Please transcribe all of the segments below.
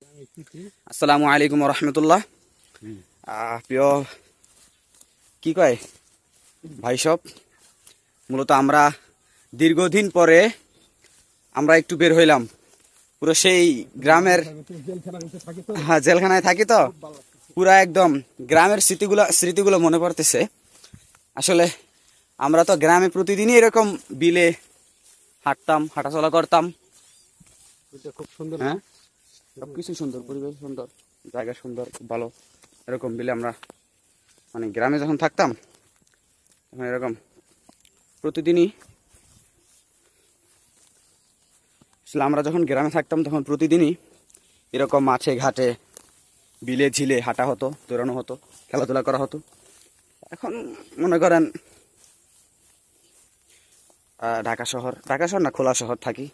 আসসালামু আলাইকুম রহমতুল্লাহ। প্রিয় কি কয় ভাই সব, মূলত আমরা দীর্ঘদিন পরে আমরা একটু বের হইলাম। পুরো সেই গ্রামের, হ্যাঁ জেলখানায় থাকি তো পুরা একদম গ্রামের স্মৃতিগুলো মনে পড়তেছে। আসলে আমরা তো গ্রামে প্রতিদিনই এরকম বিলে হাঁটতাম, হাঁটাচলা করতাম। খুব সুন্দর। হ্যাঁ, সবকিছু সুন্দর, পরিবেশ সুন্দর, জায়গা সুন্দর, খুব ভালো। এরকম বিলে আমরা মানে গ্রামে যখন থাকতাম তখন এরকম প্রতিদিনই, আসলে আমরা যখন গ্রামে থাকতাম তখন প্রতিদিনই এরকম মাঠে ঘাটে বিলে ঝিলে হাঁটা হতো, দৌড়ানো হতো, খেলাধুলা করা হতো। এখন মনে করেন ঢাকা শহর না খোলা শহর থাকি।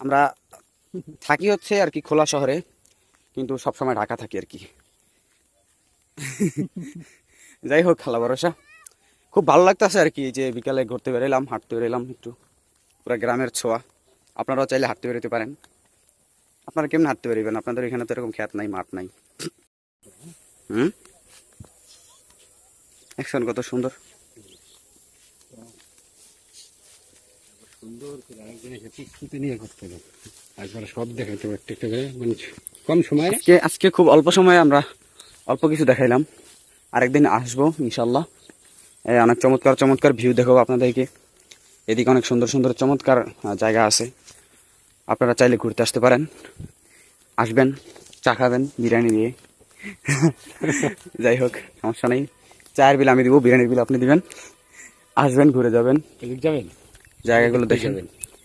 আমরা থাকি হচ্ছে আর কি খোলা শহরে, কিন্তু সবসময় ঢাকা থাকি আর কি। যাই হোক, খালা ভরসা খুব ভালো লাগতেছে আর কি, যে বিকালে ঘুরতে বেরোলাম, হাঁটতে বেরোলাম একটু, পুরো গ্রামের ছোঁয়া। আপনারাও চাইলে হাঁটতে বেরোতে পারেন। আপনারা কেমন হাঁটতে বেরোবেন? আপনাদের এখানে তো এরকম খেত নাই, মাঠ নাই। অ্যাকশন কত সুন্দর। সুন্দর করে আরেকজন এসে প্রস্তুতি নিয়ে করতে হবে। একবার সব দেখাইতে হবে একটা একটা করে, মানে কম সময়ে। আজকে খুব অল্প সময়ে আমরা অল্প কিছু দেখাইলাম। আরেকদিন আসবো ইনশাল্লাহ। অনেক চমৎকার চমৎকার ভিউ দেখাবো আপনাদেরকে। এদিকে অনেক সুন্দর সুন্দর চমৎকার জায়গা আছে, আপনারা চাইলে ঘুরতে আসতে পারেন। আসবেন, চা খাবেন বিরিয়ানি দিয়ে। যাই হোক, সমস্যা নেই। চায়ের বিল আমি দিব, বিরিয়ানির বিল আপনি দিবেন। আসবেন, ঘুরে যাবেন, এদিক যাবেন, জায়গাগুলো দেখেন।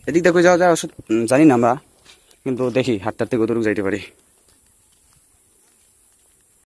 এদিক দেখে যাওয়া যায়, জানি না আমরা, কিন্তু দেখি হাঁটতে হাঁটতে কতটুকু যাইতে পারি।